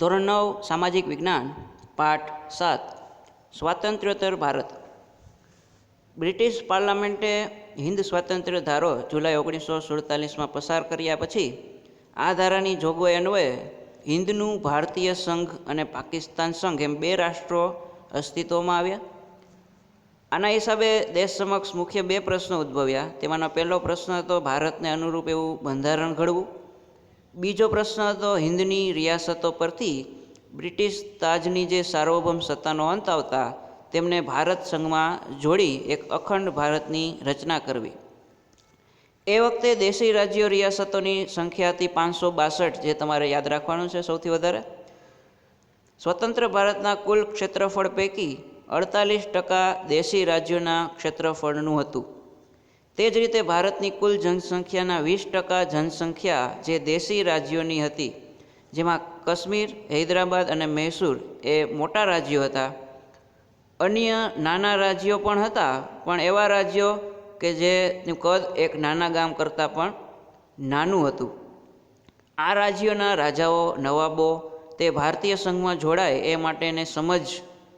ધોરણ 9 સામાજિક વિજ્ઞાન પાઠ 7 સ્વાતંત્ર્યોત્તર ભારત. બ્રિટિશ પાર્લામેન્ટે હિન્દ સ્વાતંત્ર્ય ધારો જુલાઈ 1947માં પસાર કર્યા પછી આ ધારાની જોગવાઈ અન્વયે હિન્દનું ભારતીય સંઘ અને પાકિસ્તાન સંઘ એમ બે રાષ્ટ્રો અસ્તિત્વમાં આવ્યા. આના હિસાબે દેશ સમક્ષ મુખ્ય બે પ્રશ્નો ઉદ્ભવ્યા. તેમાંનો પહેલો પ્રશ્ન હતો ભારતને અનુરૂપ એવું બંધારણ ઘડવું. બીજો પ્રશ્ન હતો હિન્દની રિયાસતો પરથી બ્રિટિશ તાજની જે સાર્વભૌમ સત્તાનો અંત આવતા તેમને ભારત સંઘમાં જોડી એક અખંડ ભારતની રચના કરવી. એ વખતે દેશી રાજ્યો રિયાસતોની સંખ્યા હતી 562, જે તમારે યાદ રાખવાનું છે સૌથી વધારે. સ્વતંત્ર ભારતના કુલ ક્ષેત્રફળ પૈકી 48% દેશી રાજ્યોના ક્ષેત્રફળનું હતું. તે જ રીતે ભારતની કુલ જનસંખ્યાના 20% જનસંખ્યા જે દેશી રાજ્યોની હતી, જેમાં કાશ્મીર, હૈદરાબાદ અને મૈસૂર એ મોટા રાજ્યો હતા. અન્ય નાના રાજ્યો પણ હતા, પણ એવા રાજ્યો કે જેનું કદ એક નાના ગામ કરતાં પણ નાનું હતું. આ રાજ્યોના રાજાઓ, નવાબો તે ભારતીય સંઘમાં જોડાય એ માટેને સમજ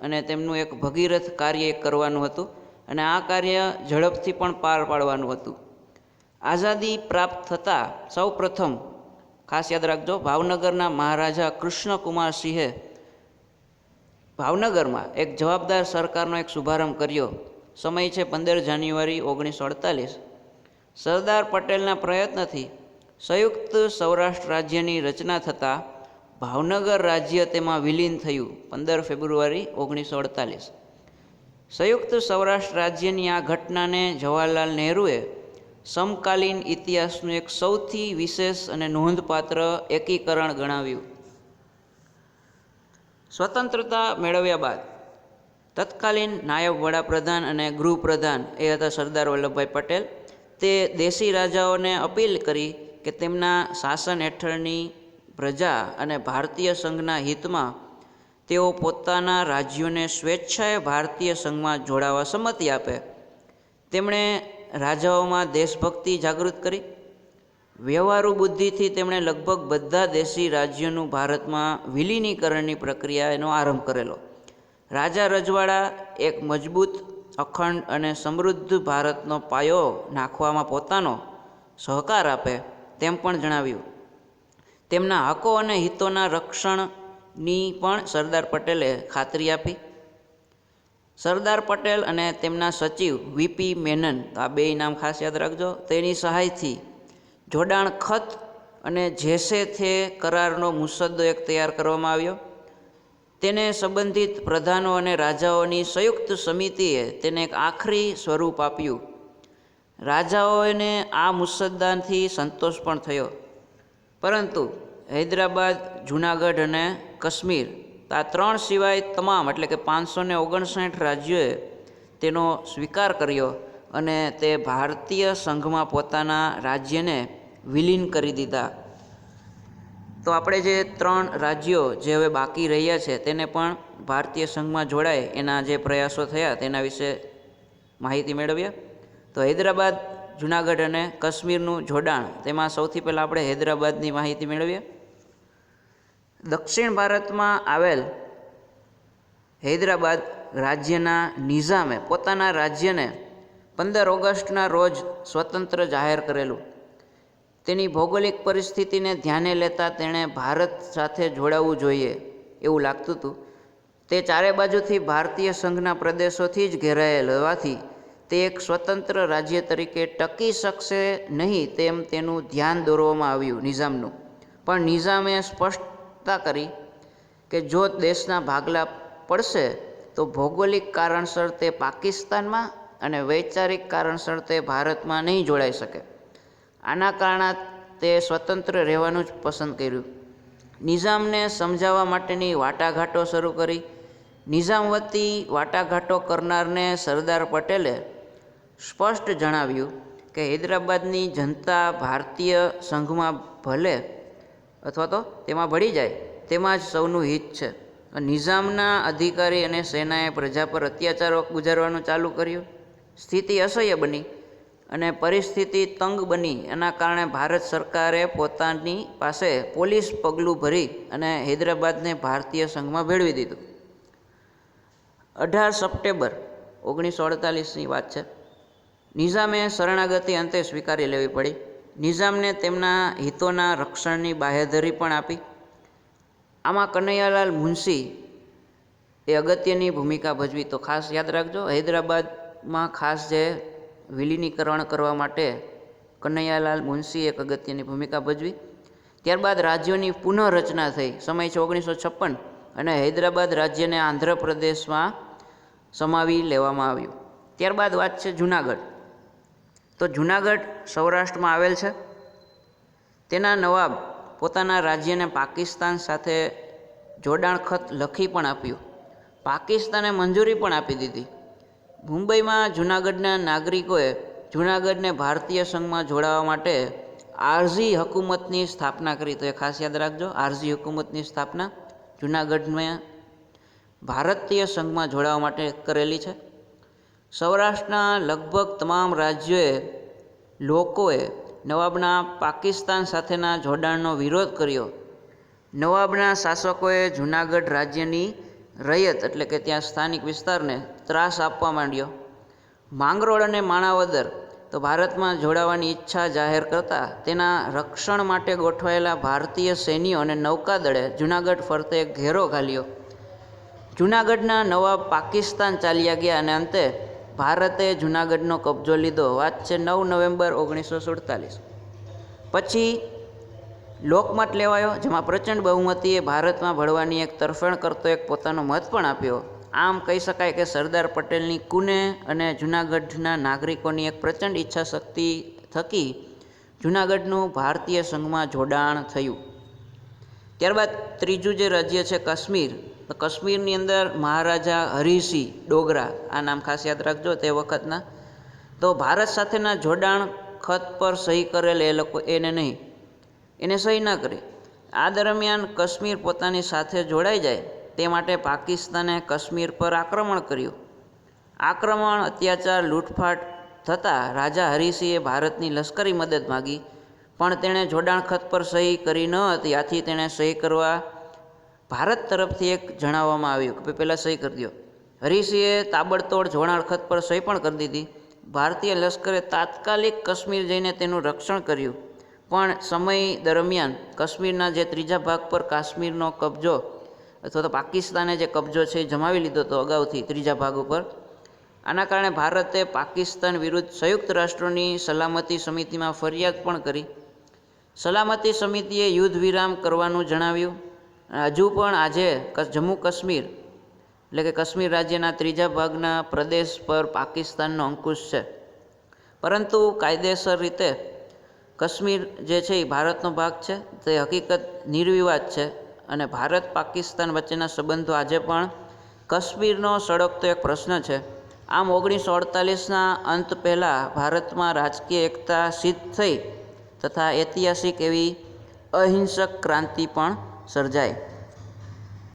અને તેમનું એક ભગીરથ કાર્ય કરવાનું હતું, અને આ કાર્ય ઝડપથી પણ પાર પાડવાનું હતું. આઝાદી પ્રાપ્ત થતાં સૌ પ્રથમ, ખાસ યાદ રાખજો, ભાવનગરના મહારાજા કૃષ્ણકુમાર સિંહે ભાવનગરમાં એક જવાબદાર સરકારનો એક શુભારંભ કર્યો. સમય છે 15 જાન્યુઆરી 1948. સરદાર પટેલના પ્રયત્નથી સંયુક્ત સૌરાષ્ટ્ર રાજ્યની રચના થતાં ભાવનગર રાજ્ય તેમાં વિલીન થયું 15 ફેબ્રુઆરી 1948. સંયુક્ત સૌરાષ્ટ્ર રાજ્યની આ ઘટનાને જવાહરલાલ નહેરુએ સમકાલીન ઇતિહાસનું એક સૌથી વિશેષ અને નોંધપાત્ર એકીકરણ ગણાવ્યું. સ્વતંત્રતા મેળવ્યા બાદ તત્કાલીન નાયબ વડાપ્રધાન અને ગૃહપ્રધાન એ હતા સરદાર વલ્લભભાઈ પટેલ. તે દેશી રાજાઓને અપીલ કરી કે તેમના શાસન હેઠળની પ્રજા અને ભારતીય સંઘના હિતમાં તેઓ પોતાના રાજ્યોને સ્વેચ્છાએ ભારતીય સંઘમાં જોડાવા સંમતિ આપે. તેમણે રાજાઓમાં દેશભક્તિ જાગૃત કરી. વ્યવહારુ બુદ્ધિથી તેમણે લગભગ બધા દેશી રાજ્યોનું ભારતમાં વિલીનીકરણની પ્રક્રિયાનો આરંભ કરેલો. રાજા રજવાડા એક મજબૂત, અખંડ અને સમૃદ્ધ ભારતનો પાયો નાખવામાં પોતાનો સહકાર આપે તેમ પણ જણાવ્યું. તેમના હકો અને હિતોના રક્ષણની પણ સરદાર પટેલે ખાતરી આપી. સરદાર પટેલ અને તેમના સચિવ વીપી મેનન, આ બે નામ ખાસ યાદ રાખજો, તેની સહાયથી જોડાણ ખત અને જેસે થે કરારનો મુસદ્દો એક તૈયાર કરવામાં આવ્યો. તેને સંબંધિત પ્રધાનો અને રાજાઓની સંયુક્ત સમિતિએ તેને એક આખરી સ્વરૂપ આપ્યું. રાજાઓને આ મુસદ્દાથી સંતોષ પણ થયો, પરંતુ હૈદરાબાદ, જૂનાગઢ અને કાશ્મીર, આ ત્રણ સિવાય તમામ એટલે કે 559 રાજ્યોએ તેનો સ્વીકાર કર્યો અને તે ભારતીય સંઘમાં પોતાના રાજ્યને વિલીન કરી દીધા. તો આપણે જે 3 રાજ્યો જે હવે બાકી રહ્યા છે તેને પણ ભારતીય સંઘમાં જોડાય એના જે પ્રયાસો થયા તેના વિશે માહિતી મેળવ્યા. તો હૈદરાબાદ, જૂનાગઢ અને કાશ્મીરનું જોડાણ, તેમાં સૌથી પહેલાં આપણે હૈદરાબાદની માહિતી મેળવીએ. દક્ષિણ ભારતમાં આવેલ હૈદરાબાદ રાજ્યના નિઝામે પોતાના રાજ્યને 15 ઓગસ્ટના રોજ સ્વતંત્ર જાહેર કરેલું. તેની ભૌગોલિક પરિસ્થિતિને ધ્યાને લેતા તેણે ભારત સાથે જોડાવવું જોઈએ એવું લાગતું હતું. તે ચારે બાજુથી ભારતીય સંઘના પ્રદેશોથી જ ઘેરાયેલ હોવાથી તે એક સ્વતંત્ર રાજ્ય તરીકે ટકી શકશે નહીં તેમ તેનું ધ્યાન દોરવામાં આવ્યું નિઝામનું. પણ નિઝામે સ્પષ્ટતા કરી કે જો દેશના ભાગલા પડશે તો ભૌગોલિક કારણસર તે પાકિસ્તાનમાં અને વૈચારિક કારણસર તે ભારતમાં નહીં જોડાઈ શકે. આના કારણે તે સ્વતંત્ર રહેવાનું જ પસંદ કર્યું. નિઝામને સમજાવવા માટેની વાટાઘાટો શરૂ કરી. નિઝામ વતી વાટાઘાટો કરનારને સરદાર પટેલે સ્પષ્ટ જણાવ્યું કે હૈદરાબાદની જનતા ભારતીય સંઘમાં ભલે અથવા તો તેમાં ભળી જાય તેમાં જ સૌનું હિત છે. નિઝામના અધિકારી અને સેનાએ પ્રજા પર અત્યાચારો ગુજારવાનું ચાલુ કર્યું. સ્થિતિ અસહ્ય બની. અને પરિસ્થિતિ તંગ બની એના કારણે ભારત સરકારે પોતાની પાસે પોલીસ પગલું ભરી અને હૈદરાબાદને ભારતીય સંઘમાં ભેળવી દીધું. 18 સપ્ટેમ્બર 1948ની વાત છે. નિઝામે શરણાગતિ અંતે સ્વીકારી લેવી પડી. નિઝામને તેમના હિતોના રક્ષણની બાહેધરી પણ આપી. આમાં કનૈયાલાલ મુનશી એ અગત્યની ભૂમિકા ભજવી. તો ખાસ યાદ રાખજો, હૈદરાબાદમાં ખાસ જે વિલીનીકરણ કરવા માટે કનૈયાલાલ મુનશી એક અગત્યની ભૂમિકા ભજવી. ત્યારબાદ રાજ્યોની પુનઃરચના થઈ. સમય છે 1956 અને હૈદરાબાદ રાજ્યને આંધ્રપ્રદેશમાં સમાવી લેવામાં આવ્યું. ત્યારબાદ વાત છે જૂનાગઢ. તો જૂનાગઢ સૌરાષ્ટ્રમાં આવેલ છે. તેના નવાબ પોતાના રાજ્યને પાકિસ્તાન સાથે જોડાણ ખત લખી પણ આપ્યું. પાકિસ્તાને મંજૂરી પણ આપી દીધી. મુંબઈમાં જૂનાગઢના નાગરિકોએ જૂનાગઢને ભારતીય સંઘમાં જોડાવા માટે આરઝી હુકુમતની સ્થાપના કરી. તો એ ખાસ યાદ રાખજો, આરઝી હુકુમતની સ્થાપના જૂનાગઢને ભારતીય સંઘમાં જોડાવા માટે કરેલી છે. સૌરાષ્ટ્રના લગભગ તમામ લોકોએ નવાબના પાકિસ્તાન સાથેના જોડાણનો વિરોધ કર્યો. નવાબના શાસકોએ જૂનાગઢ રાજ્યની રૈયત એટલે કે ત્યાં સ્થાનિક વિસ્તારને ત્રાસ આપવા માંડ્યો. માંગરોળ અને માણાવદર તો ભારતમાં જોડાવાની ઈચ્છા જાહેર કરતા તેના રક્ષણ માટે ગોઠવાયેલા ભારતીય સૈન્યો અને નૌકાદળે જૂનાગઢ ફરતે ઘેરો ઘાલ્યો. જૂનાગઢના નવાબ પાકિસ્તાન ચાલ્યા ગયા અને અંતે ભારતે જૂનાગઢનો કબજો લીધો. વાત છે 9 નવેમ્બર 1947. પછી લોકમત લેવાયો, જેમાં પ્રચંડ બહુમતીએ ભારતમાં ભળવાની એક તરફેણ કરતો એક પોતાનો મત પણ આપ્યો. આમ કહી શકાય કે સરદાર પટેલની કુને અને જૂનાગઢના નાગરિકોની એક પ્રચંડ ઈચ્છા શક્તિ થકી જૂનાગઢનું ભારતીય સંઘમાં જોડાણ થયું. ત્યારબાદ ત્રીજું જે રાજ્ય છે કાશ્મીર. તો કાશ્મીરની અંદર મહારાજા હરિસિંહ ડોગરા, આ નામ ખાસ યાદ રાખજો તે વખતના, તો ભારત સાથેના જોડાણ ખત પર સહી કરેલ એને સહી ન કરી. આ દરમિયાન કાશ્મીર પોતાની સાથે જોડાઈ જાય તે માટે પાકિસ્તાને કાશ્મીર પર આક્રમણ કર્યું. આક્રમણ, અત્યાચાર, લૂંટફાટ થતાં રાજા હરિસિંહે ભારતની લશ્કરી મદદ માગી, પણ તેણે જોડાણ ખત પર સહી કરી ન હતી. આથી તેણે સહી કરવા ભારત તરફથી એક જણાવવામાં આવ્યું કે પહેલાં સહી કરી દો. હરિસિંહે તાબડતોડ જોડાણ ખત પર સહી પણ કરી દીધી. ભારતીય લશ્કરે તાત્કાલિક કાશ્મીર જઈને તેનું રક્ષણ કર્યું. પણ સમય દરમિયાન કાશ્મીરના જે ત્રીજા ભાગ પર કાશ્મીરનો કબજો અથવા તો પાકિસ્તાને જે કબજો છે એ જમાવી લીધો હતો અગાઉથી ત્રીજા ભાગ ઉપર. આના કારણે ભારતે પાકિસ્તાન વિરુદ્ધ સંયુક્ત રાષ્ટ્રોની સલામતી સમિતિમાં ફરિયાદ પણ કરી. સલામતી સમિતિએ યુદ્ધ વિરામ કરવાનું જણાવ્યું. હજુ પણ આજે જમ્મુ કાશ્મીર એટલે કે કાશ્મીર રાજ્યના ત્રીજા ભાગના પ્રદેશ પર પાકિસ્તાનનો અંકુશ છે. પરંતુ કાયદેસર રીતે કાશ્મીર જે છે એ ભારતનો ભાગ છે, તે હકીકત નિર્વિવાદ છે અને ભારત પાકિસ્તાન વચ્ચેના સંબંધો આજે પણ કાશ્મીરનો સળગતો એક પ્રશ્ન છે. આમ 1948ના અંત પહેલાં ભારતમાં રાજકીય એકતા સિદ્ધ થઈ તથા ઐતિહાસિક એવી અહિંસક ક્રાંતિ પણ સર્જાઈ.